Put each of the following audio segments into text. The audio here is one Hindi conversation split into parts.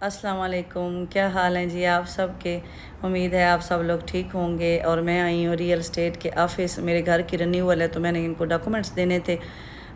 अस्सलाम वालेकुम, क्या हाल हैं जी आप सब के। उम्मीद है आप सब लोग ठीक होंगे। और मैं आई हूँ रियल एस्टेट के ऑफिस। मेरे घर की रिन्यूअल है तो मैंने इनको डॉक्यूमेंट्स देने थे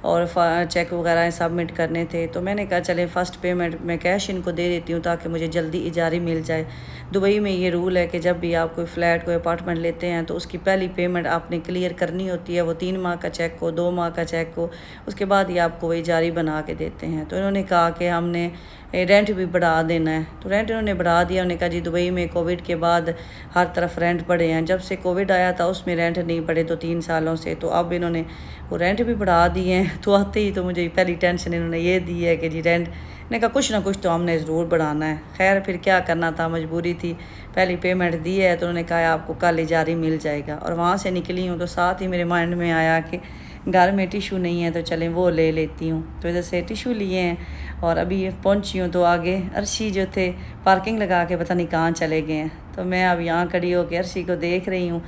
और चेक वगैरह सबमिट करने थे। तो मैंने कहा चले फ़र्स्ट पेमेंट मैं कैश इनको दे देती हूँ ताकि मुझे जल्दी इजारी मिल जाए। दुबई में ये रूल है कि जब भी आप कोई फ़्लैट कोई अपार्टमेंट लेते हैं तो उसकी पहली पेमेंट आपने क्लियर करनी होती है। वो 3 माह का चेक हो 2 माह का चेक हो, उसके बाद ही आपको वो इजारी बना के देते हैं। तो इन्होंने कहा कि हमने रेंट भी बढ़ा देना है, तो रेंट इन्होंने बढ़ा दिया। उन्होंने कहा जी दुबई में कोविड के बाद हर तरफ रेंट बढ़े हैं। जब से कोविड आया था उसमें रेंट नहीं बढ़े तो 3 सालों से, तो अब इन्होंने वो रेंट भी बढ़ा दिए हैं। तो आते ही तो मुझे पहली टेंशन इन्होंने ये दी है कि जी रेंट, मैंने कहा कुछ ना कुछ तो हमने ज़रूर बढ़ाना है। खैर फिर क्या करना था, मजबूरी थी। पहली पेमेंट दी है तो उन्होंने कहा आपको कल इजारी मिल जाएगा। और वहाँ से निकली हूँ तो साथ ही मेरे माइंड में आया कि घर में टिशू नहीं है तो चलें वो ले लेती हूँ। तो इधर से टिशू लिए हैं और अभी पहुँची हूँ तो आगे अर्शी जो थे पार्किंग लगा के पता नहीं कहाँ चले गए हैं। तो मैं अब यहाँ खड़ी होकर अर्शी को देख रही हूँ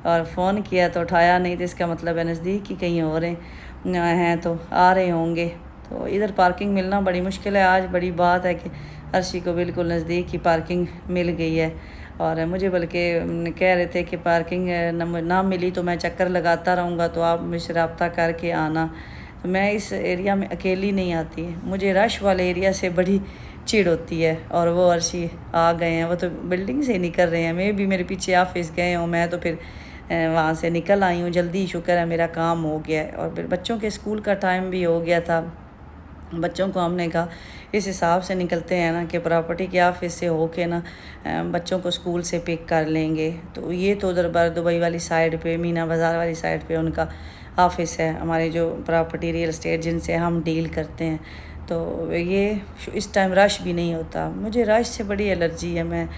और फ़ोन किया तो उठाया नहीं, तो इसका मतलब है नज़दीक ही कहीं और हैं तो आ रहे होंगे। तो इधर पार्किंग मिलना बड़ी मुश्किल है। आज बड़ी बात है कि अर्शी को बिल्कुल नज़दीक ही पार्किंग मिल गई है। और मुझे बल्कि कह रहे थे कि पार्किंग ना मिली तो मैं चक्कर लगाता रहूँगा, तो आप मुझसे रब्ता करके आना। तो मैं इस एरिया में अकेली नहीं आती, मुझे रश वाले एरिया से बड़ी चिढ़ होती है। और वो अर्शी आ गए हैं, वो तो बिल्डिंग से निकल रहे हैं। मैं भी मेरे पीछे ऑफिस गए हूँ, मैं तो फिर वहाँ से निकल आई हूँ जल्दी। शुक्र है मेरा काम हो गया है। और फिर बच्चों के स्कूल का टाइम भी हो गया था। बच्चों को हमने कहा इस हिसाब से निकलते हैं ना कि प्रॉपर्टी के ऑफिस से होके ना बच्चों को स्कूल से पिक कर लेंगे। तो ये तो उधर दुबई वाली साइड पे मीना बाज़ार वाली साइड पे उनका ऑफिस है, हमारे जो प्रॉपर्टी रियल एस्टेट जिनसे हम डील करते हैं। तो ये इस टाइम रश भी नहीं होता। मुझे रश से बड़ी एलर्जी है, मैं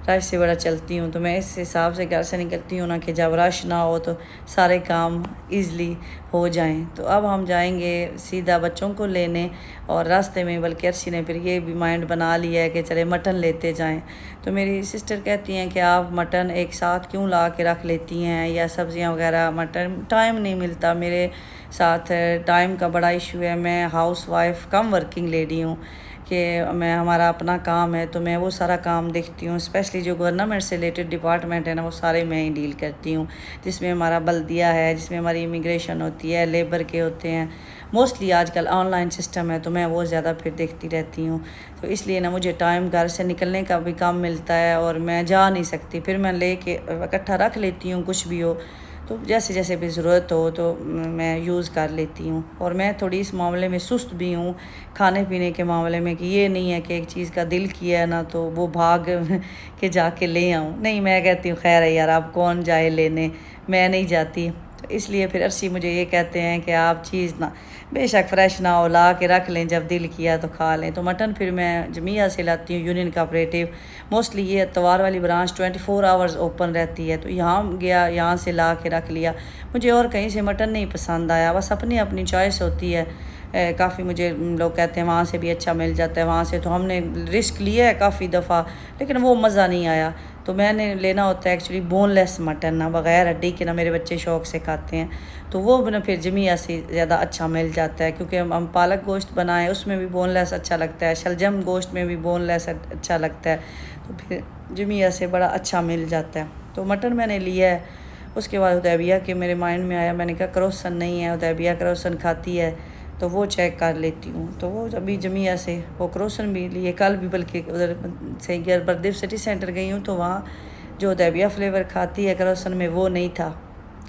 रश से बड़ा चलती हूँ। तो मैं इस हिसाब से घर से निकलती हूँ ना कि जब रश ना हो तो सारे काम ईज़िली हो जाएं। तो अब हम जाएंगे सीधा बच्चों को लेने, और रास्ते में बल्कि अर्शी ने फिर ये भी माइंड बना लिया है कि चले मटन लेते जाएं। तो मेरी सिस्टर कहती हैं कि आप मटन एक साथ क्यों ला के रख लेती हैं या सब्ज़ियाँ वगैरह। मटन टाइम नहीं मिलता, मेरे साथ टाइम का बड़ा इशू है। मैं हाउस वाइफ कम वर्किंग लेडी हूँ कि मैं हमारा अपना काम है तो मैं वो सारा काम देखती हूँ। स्पेशली जो गवर्नमेंट से रिलेटेड डिपार्टमेंट है ना वो सारे मैं ही डील करती हूँ, जिसमें हमारा बल्दिया है, जिसमें हमारी इमिग्रेशन होती है, लेबर के होते हैं। मोस्टली आजकल ऑनलाइन सिस्टम है तो मैं वो ज़्यादा फिर देखती रहती हूँ। तो इसलिए ना मुझे टाइम घर से निकलने का भी कम मिलता है और मैं जा नहीं सकती। फिर मैं ले कर इकट्ठा रख लेती हूँ कुछ भी हो, तो जैसे जैसे भी ज़रूरत हो तो मैं यूज़ कर लेती हूँ। और मैं थोड़ी इस मामले में सुस्त भी हूँ खाने पीने के मामले में, कि ये नहीं है कि एक चीज़ का दिल किया है ना तो वो भाग के जाके ले आऊँ। नहीं, मैं कहती हूँ खैर है यार, आप कौन जाए लेने, मैं नहीं जाती। तो इसलिए फिर अर्शी मुझे ये कहते हैं कि आप चीज़ ना बेशक फ्रेश ना हो, ला के रख लें, जब दिल किया तो खा लें। तो मटन फिर मैं जमिया से लाती हूँ, यूनियन कोऑपरेटिव। मोस्टली ये इतवार वाली ब्रांच 24 आवर्स ओपन रहती है। तो यहाँ गया, यहाँ से ला के रख लिया। मुझे और कहीं से मटन नहीं पसंद आया, बस अपनी अपनी चॉइस होती है। काफ़ी मुझे लोग कहते हैं वहाँ से भी अच्छा मिल जाता है, वहाँ से तो हमने रिस्क लिया है काफ़ी दफ़ा लेकिन वो मज़ा नहीं आया। तो मैंने लेना होता है एक्चुअली बोनलेस मटन, ना बग़ैर हड्डी के, ना मेरे बच्चे शौक़ से खाते हैं। तो वो ना फिर जमिया से ज़्यादा अच्छा मिल जाता है, क्योंकि हम पालक गोश्त बनाएं उसमें भी बोनलेस अच्छा लगता है, शलजम गोश्त में भी बोनलेस अच्छा लगता है। तो फिर जमिया से बड़ा अच्छा मिल जाता है। तो मटन मैंने लिया है। उसके बाद हुदैबिया के मेरे माइंड में आया, मैंने कहा क्रोसन नहीं है, हुदैबिया क्रोसन खाती है तो वो चेक कर लेती हूँ। तो वो अभी जमिया से वो क्रोसन भी लिए, कल भी बल्कि उधर से बर्दिफ सिटी सेंटर गई हूँ तो वहाँ जो हुदैबिया फ्लेवर खाती है क्रोसन में वो नहीं था।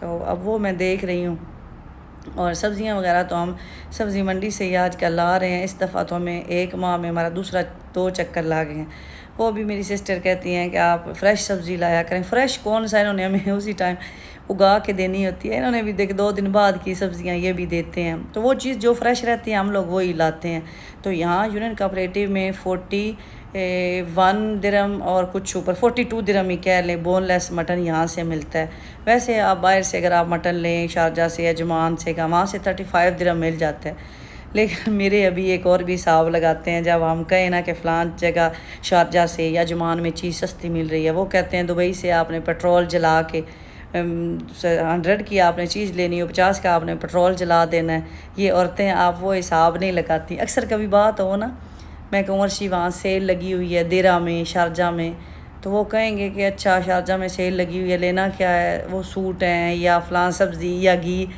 तो अब वो मैं देख रही हूँ। और सब्ज़ियाँ वगैरह तो हम सब्ज़ी मंडी से ही आजकल ला रहे हैं। इस दफ़ा तो हमें 1 माह में हमारा दूसरा 2 चक्कर ला गए हैं। वो भी मेरी सिस्टर कहती हैं कि आप फ्रेश सब्ज़ी लाया करें। फ्रेश कौन सा, इन्होंने हमें उसी टाइम उगा के देनी होती है। इन्होंने भी देख 2 दिन बाद की सब्ज़ियाँ ये भी देते हैं, तो वो चीज़ जो फ्रेश रहती है हम लोग वही लाते हैं। तो यहाँ यूनियन कोऑपरेटिव में 41 दिरहम और कुछ ऊपर 42 दिरहम ही कह लें बोनलेस मटन यहाँ से मिलता है। वैसे आप बाहर से अगर आप मटन लें शारजा से या जमान से का, वहाँ से 35 दिरहम मिल जाता है। लेकिन मेरे अभी एक और भी हिसाब लगाते हैं, जब हम कहें ना कि फ़लान जगह शारजा से या जमान में चीज़ सस्ती मिल रही है, वो कहते हैं दुबई से आपने पेट्रोल जला के 100 की आपने चीज़ लेनी हो, 50 का आपने पेट्रोल जला देना है। ये औरतें आप वो हिसाब नहीं लगाती। अक्सर कभी बात हो ना मैं कहूँ अर्शी वहाँ सेल लगी हुई है देरा में, शारजा में, तो वो कहेंगे कि अच्छा शारजा में सेल लगी हुई है, लेना क्या है, वो सूट हैं या फ़लाँ सब्ज़ी या घी,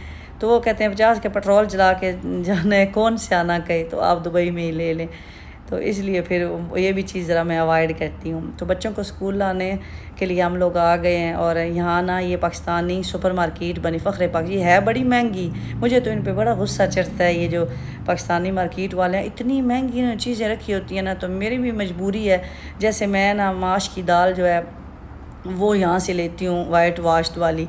तो वो कहते हैं 50 के पेट्रोल चला के जाना है, कौन से आना कहे, तो आप दुबई में ही ले लें। तो इसलिए फिर ये भी चीज़ ज़रा मैं अवॉइड करती हूँ। तो बच्चों को स्कूल लाने के लिए हम लोग आ गए हैं, और यहाँ ना ये पाकिस्तानी सुपर मार्केट बनी फ़ख्र पाक, ये है बड़ी महंगी। मुझे तो इन पे बड़ा गुस्सा चढ़ता है, ये जो पाकिस्तानी मार्केट वाले हैं, इतनी महंगी चीज़ें रखी होती हैं ना, तो मेरी भी मजबूरी है। जैसे मैं ना माश की दाल जो है वो यहाँ से लेती हूँ, वाइट वाश्ड वाली,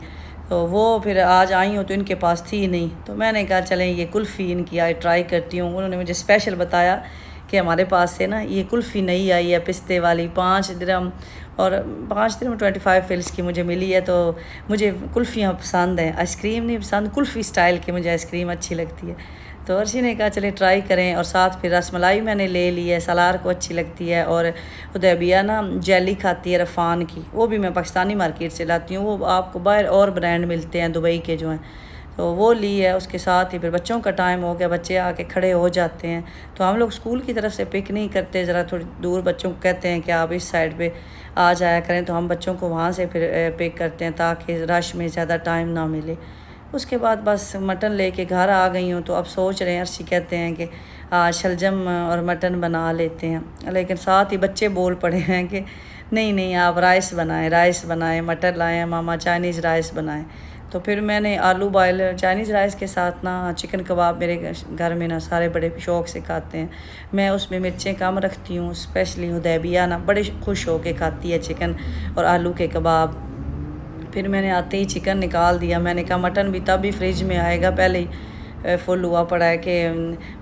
तो वो फिर आज आई हूँ तो इनके पास थी नहीं, तो मैंने कहा चलें ये कुल्फ़ी इनकी आज ट्राई करती हूँ। उन्होंने मुझे स्पेशल बताया कि हमारे पास से ना ये कुल्फ़ी नई आई है पिस्ते वाली, 5 दिरहम, और 5 दिरहम 25 फिल्स की मुझे मिली है। तो मुझे कुल्फ़ियाँ पसंद हैं, आइसक्रीम नहीं पसंद, कुल्फ़ी स्टाइल की मुझे आइसक्रीम अच्छी लगती है। तो अर्शी ने कहा चले ट्राई करें, और साथ फिर रसमलाई मैंने ले ली है, सलार को अच्छी लगती है। और उदैबिया ना जेली खाती है रफ़ान की, वो भी मैं पाकिस्तानी मार्केट से लाती हूँ, वो आपको बाहर और ब्रांड मिलते हैं दुबई के जो हैं, तो वो ली है। उसके साथ ही फिर बच्चों का टाइम हो गया, बच्चे आके खड़े हो जाते हैं, तो हम लोग स्कूल की तरफ से पिक नहीं करते, ज़रा थोड़ी दूर बच्चों को कहते हैं कि आप इस साइड पे आ जाया करें, तो हम बच्चों को वहाँ से फिर पिक करते हैं ताकि रश में ज़्यादा टाइम ना मिले। उसके बाद बस मटन लेके घर आ गई हूँ, तो अब सोच रहे हैं, अर्शी कहते हैं कि आज शलजम और मटन बना लेते हैं, लेकिन साथ ही बच्चे बोल पड़े हैं कि नहीं नहीं आप राइस बनाएं, मटर लाएं मामा, चाइनीज़ राइस बनाएं। तो फिर मैंने आलू बॉयल चाइनीज़ राइस के साथ ना चिकन कबाब मेरे घर में ना सारे बड़े शौक़ से खाते हैं, मैं उसमें मिर्चें कम रखती हूँ, स्पेशली हुदैबिया ना बड़े खुश होके खाती है चिकन और आलू के कबाब। फिर मैंने आते ही चिकन निकाल दिया, मैंने कहा मटन भी तब भी फ्रिज में आएगा, पहले ही फुल हुआ पड़ा है कि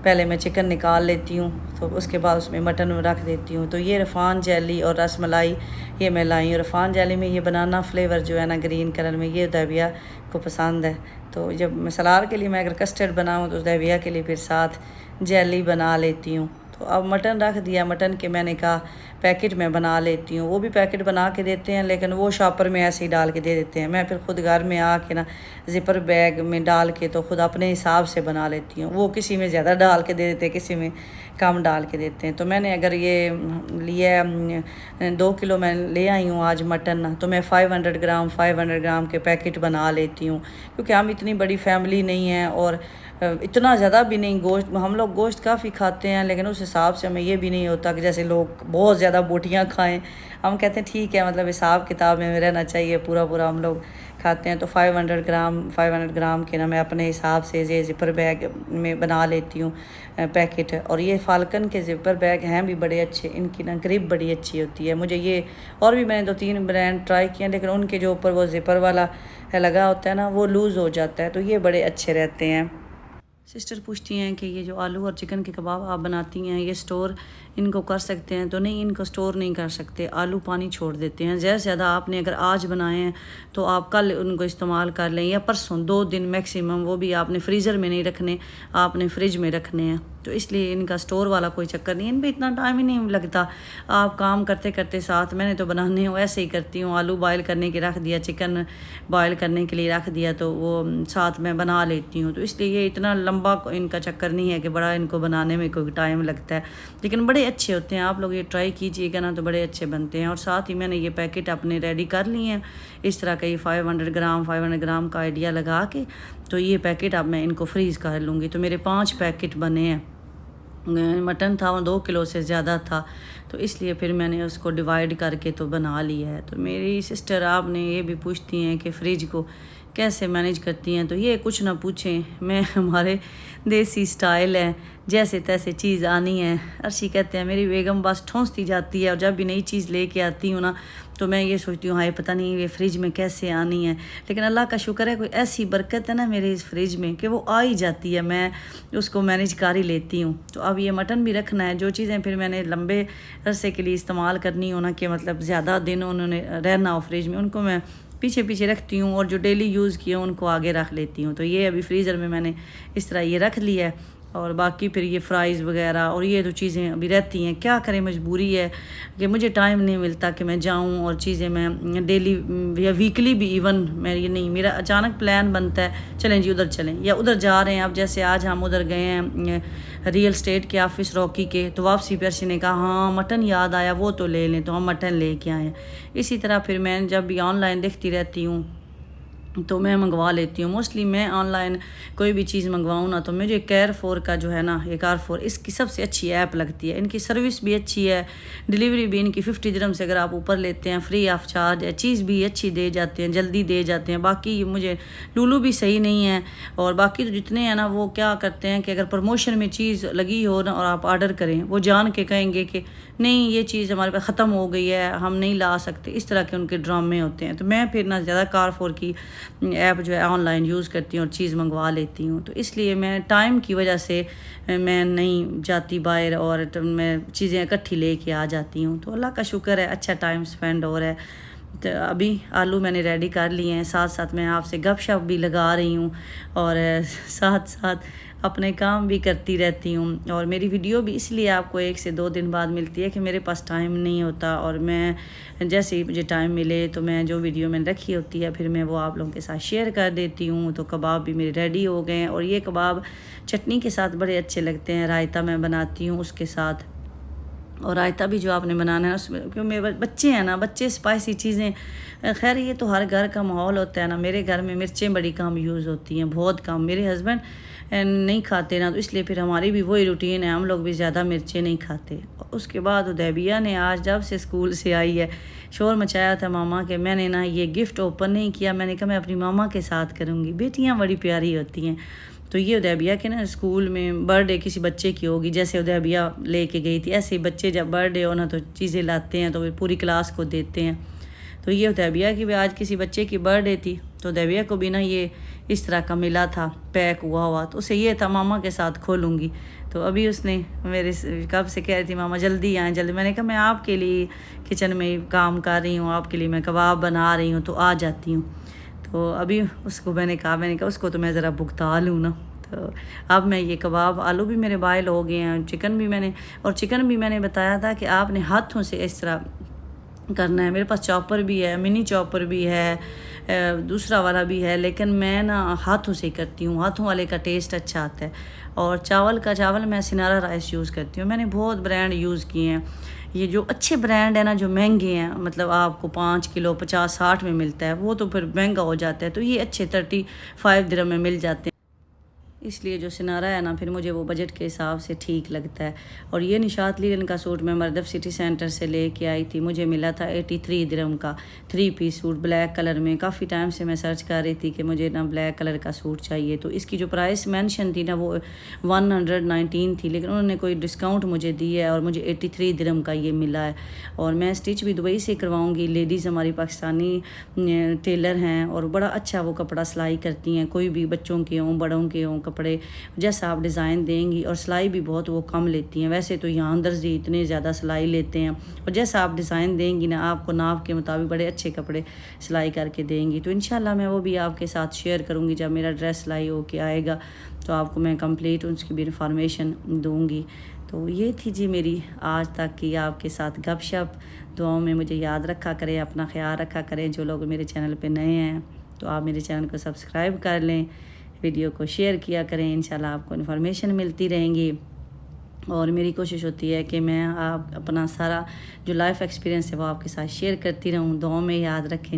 पहले मैं चिकन निकाल लेती हूँ, तो उसके बाद उसमें मटन रख देती हूँ। तो ये रफ़ान जेली और रसमलाई ये मैं लाई हूँ। रफ़ान जेली में ये बनाना फ्लेवर जो है ना ग्रीन कलर में, ये उदैबिया को पसंद है। तो जब मैं सलाद के लिए मैं अगर कस्टर्ड बनाऊँ तो उदैबिया के लिए फिर साथ जेली बना लेती हूँ। तो अब मटन रख दिया, मटन के मैंने कहा पैकेट में बना लेती हूँ, वो भी पैकेट बना के देते हैं, लेकिन वो शॉपर में ऐसे ही डाल के दे देते हैं। मैं फिर ख़ुद घर में आके ना ज़िपर बैग में डाल के तो ख़ुद अपने हिसाब से बना लेती हूँ। वो किसी में ज़्यादा डाल के दे देते हैं, किसी में कम डाल के देते हैं। तो मैंने अगर ये लिया 2 किलो मैं ले आई हूँ आज मटन ना, तो मैं 500 ग्राम के पैकेट बना लेती हूँ, क्योंकि हम इतनी बड़ी फैमिली नहीं है और इतना ज़्यादा भी नहीं गोश्त, हम लोग गोश्त काफ़ी खाते हैं, लेकिन उस हिसाब से हमें ये भी नहीं होता कि जैसे लोग बहुत ज़्यादा बोटियाँ खाएं। हम कहते हैं ठीक है, मतलब हिसाब किताब में रहना चाहिए, पूरा पूरा हम लोग खाते हैं। तो 500 ग्राम के ना मैं अपने हिसाब से ये ज़िपर बैग में बना लेती हूँ पैकेट। और ये फाल्कन के ज़िपर बैग हैं भी बड़े अच्छे, इनकी ना ग्रिप बड़ी अच्छी होती है। मुझे ये और भी मैंने 2-3 ब्रांड ट्राई किए, लेकिन उनके जो ऊपर वो ज़िपर वाला लगा होता है ना, वो लूज़ हो जाता है, तो ये बड़े अच्छे रहते हैं। सिस्टर पूछती हैं कि ये जो आलू और चिकन के कबाब आप बनाती हैं, ये स्टोर इनको कर सकते हैं? तो नहीं, इनको स्टोर नहीं कर सकते, आलू पानी छोड़ देते हैं। ज़्यादा से ज़्यादा आपने अगर आज बनाए हैं तो आप कल उनको इस्तेमाल कर लें, या परसों, 2 दिन मैक्सिमम, वो भी आपने फ्रीज़र में नहीं रखने, आपने फ्रिज में रखने हैं। तो इसलिए इनका स्टोर वाला कोई चक्कर नहीं, इन पर इतना टाइम ही नहीं लगता। आप काम करते करते साथ, मैंने तो बनाने हो ऐसे ही करती हूँ, आलू बॉयल करने के रख दिया, चिकन बॉयल करने के लिए रख दिया, तो वो साथ में बना लेती हूँ। तो इसलिए ये इतना लंबा इनका चक्कर नहीं है कि बड़ा इनको बनाने में कोई टाइम लगता है, लेकिन बड़े अच्छे होते हैं। आप लोग ये ट्राई कीजिएगा ना, तो बड़े अच्छे बनते हैं। और साथ ही मैंने ये पैकेट अपने रेडी कर लिए हैं इस तरह का, ये 500 ग्राम का आइडिया लगा के, तो ये पैकेट अब मैं इनको फ्रीज़ कर लूँगी। तो मेरे 5 पैकेट बने हैं। मटन था वो 2 किलो से ज़्यादा था, तो इसलिए फिर मैंने उसको डिवाइड करके तो बना लिया है। तो मेरी सिस्टर आपने ये भी पूछती हैं कि फ्रिज को कैसे मैनेज करती हैं, तो ये कुछ ना पूछें, मैं हमारे देसी स्टाइल है, जैसे तैसे चीज़ आनी है। अर्शी कहते हैं मेरी बेगम बस ठोंसती जाती है, और जब भी नई चीज़ लेके आती हूँ ना, तो मैं ये सोचती हूँ हाय पता नहीं ये फ्रिज में कैसे आनी है, लेकिन अल्लाह का शुक्र है कोई ऐसी बरकत है ना मेरे इस फ्रिज में कि वो आ ही जाती है, मैं उसको मैनेज कर ही लेती हूँ। तो अब ये मटन भी रखना है, जो चीज़ें फिर मैंने लंबे अरसे के लिए इस्तेमाल करनी हो ना, कि मतलब ज़्यादा दिन उन्होंने रहना हो फ्रिज में, उनको मैं पीछे पीछे रखती हूँ, और जो डेली यूज़ किए उनको आगे रख लेती हूँ। तो ये अभी फ्रीज़र में मैंने इस तरह ये रख लिया है। और बाकी फिर ये फ्राइज़ वगैरह और ये तो चीज़ें अभी रहती हैं, क्या करें, मजबूरी है कि मुझे टाइम नहीं मिलता कि मैं जाऊं और चीज़ें मैं डेली या वीकली भी इवन मैं ये नहीं, मेरा अचानक प्लान बनता है चलें जी उधर चलें या उधर जा रहे हैं। अब जैसे आज हम उधर गए हैं रियल स्टेट के ऑफिस रॉकी के, तो वापसी पर अर्शी ने कहा हाँ मटन याद आया वो तो ले लें, तो हम मटन ले के आए हैं। इसी तरह फिर मैं जब भी ऑनलाइन देखती रहती हूँ तो मैं मंगवा लेती हूँ। मोस्टली मैं ऑनलाइन कोई भी चीज़ मंगवाऊँ ना तो मुझे केयर4 का जो है ना, ये कार4 इसकी सबसे अच्छी ऐप लगती है। इनकी सर्विस भी अच्छी है, डिलीवरी भी इनकी 50 दिरहम से अगर आप ऊपर लेते हैं फ्री ऑफ चार्ज है, चीज़ भी अच्छी दे जाते हैं, जल्दी दे जाते हैं। बाकी मुझे लूलू भी सही नहीं है, और बाकी तो जितने हैं ना वो क्या करते हैं कि अगर प्रमोशन में चीज़ लगी हो ना और आप ऑर्डर करें, वो जान के कहेंगे कि नहीं ये चीज़ हमारे पास ख़त्म हो गई है, हम नहीं ला सकते। इस तरह के उनके ड्रामे होते हैं। तो मैं फिर ना ज़्यादा कार4 की ऐप जो है ऑनलाइन यूज़ करती हूँ और चीज़ मंगवा लेती हूँ। तो इसलिए मैं टाइम की वजह से मैं नहीं जाती बाहर और तो मैं चीज़ें इकट्ठी लेके आ जाती हूँ। तो अल्लाह का शुक्र है अच्छा टाइम स्पेंड हो रहा है। तो अभी आलू मैंने रेडी कर लिए हैं, साथ साथ मैं आपसे गपशप भी लगा रही हूँ और साथ साथ अपने काम भी करती रहती हूँ। और मेरी वीडियो भी इसलिए आपको 1 से 2 दिन बाद मिलती है कि मेरे पास टाइम नहीं होता, और मैं जैसे ही मुझे टाइम मिले तो मैं जो वीडियो मैंने रखी होती है फिर मैं वो आप लोगों के साथ शेयर कर देती हूँ। तो कबाब भी मेरे रेडी हो गए हैं, और ये कबाब चटनी के साथ बड़े अच्छे लगते हैं। रायता मैं बनाती हूँ उसके साथ, और रायता भी जो आपने बनाना है उसमें, क्योंकि मेरे बच्चे हैं ना, बच्चे स्पाइसी चीज़ें, खैर ये तो हर घर का माहौल होता है ना। मेरे घर में मिर्चें बड़ी कम यूज़ होती हैं, बहुत कम। मेरे हस्बैंड नहीं खाते ना, तो इसलिए फिर हमारी भी वही रूटीन है, हम लोग भी ज़्यादा मिर्चें नहीं खाते। उसके बाद उदैबिया ने आज जब से स्कूल से आई है शोर मचाया था मामा के, मैंने ना ये गिफ्ट ओपन नहीं किया। मैंने कहा मैं अपनी मामा के साथ करूँगी, बेटियाँ बड़ी प्यारी होती हैं। तो ये उदैबिया के ना स्कूल में बर्थडे किसी बच्चे की होगी, जैसे उदैबिया लेके गई थी, ऐसे ही बच्चे जब बर्थडे हो ना तो चीज़ें लाते हैं तो फिर पूरी क्लास को देते हैं। तो ये उदैबिया की भी आज किसी बच्चे की बर्थडे थी, तो उदैबिया को भी ना ये इस तरह का मिला था पैक हुआ, तो उसे ये था मामा के साथ खोलूँगी। तो अभी उसने मेरे कब से कह रही थी मामा जल्दी आएँ जल्दी। मैंने कहा मैं आपके लिए किचन में काम कर रही हूँ, आपके लिए मैं कबाब बना रही हूँ, तो आ जाती हूँ। तो अभी उसको मैंने कहा उसको तो मैं ज़रा भुगता लूँ ना। तो अब मैं ये कबाब, आलू भी मेरे बॉयल हो गए हैं, चिकन भी मैंने बताया था कि आपने हाथों से इस तरह करना है। मेरे पास चॉपर भी है, मिनी चॉपर भी है, दूसरा वाला भी है, लेकिन मैं ना हाथों से ही करती हूँ, हाथों वाले का टेस्ट अच्छा आता है। और चावल मैं सिनारा राइस यूज़ करती हूँ। मैंने बहुत ब्रांड यूज़ किए हैं। ये जो अच्छे ब्रांड है ना, जो महंगे हैं, मतलब आपको 5 किलो 50-60 में मिलता है, वो तो फिर महंगा हो जाता है। तो ये अच्छे 35 दिरहम में मिल जाते हैं। इसलिए जो सिनारा है ना, फिर मुझे वो बजट के हिसाब से ठीक लगता है। और ये निशात लीलन का सूट मैं मरदफ सिटी सेंटर से लेके आई थी, मुझे मिला था 83 दिरहम का 3 पीस सूट ब्लैक कलर में। काफ़ी टाइम से मैं सर्च कर रही थी कि मुझे ना ब्लैक कलर का सूट चाहिए। तो इसकी जो प्राइस मेंशन थी ना वो 119 थी, लेकिन उन्होंने कोई डिस्काउंट मुझे दी है और मुझे 83 दिरहम का ये मिला है। और मैं स्टिच भी दुबई से करवाऊँगी। लेडीज़ हमारी पाकिस्तानी टेलर हैं और बड़ा अच्छा वो कपड़ा सिलाई करती हैं, कोई भी बच्चों के हों बड़ों के हों कपड़े, जैसा आप डिज़ाइन देंगी। और सिलाई भी बहुत वो कम लेती हैं, वैसे तो यहाँ दर्जी इतने ज़्यादा सिलाई लेते हैं, और जैसा आप डिज़ाइन देंगी ना, आपको नाप के मुताबिक बड़े अच्छे कपड़े सिलाई करके देंगी। तो इंशाल्लाह मैं वो भी आपके साथ शेयर करूँगी जब मेरा ड्रेस सिलाई होके आएगा, तो आपको मैं कंप्लीट उसकी भी इन्फॉर्मेशन दूँगी। तो ये थी जी मेरी आज तक की आपके साथ गपशप। दुआओं में मुझे याद रखा करें, अपना ख्याल रखा करें। जो लोग मेरे चैनल पे नए हैं तो आप मेरे चैनल को सब्सक्राइब कर लें, वीडियो को शेयर किया करें, इंशाल्लाह आपको इन्फॉर्मेशन मिलती रहेंगी। और मेरी कोशिश होती है कि मैं आप अपना सारा जो लाइफ एक्सपीरियंस है वो आपके साथ शेयर करती रहूँ। दुआओं में याद रखें।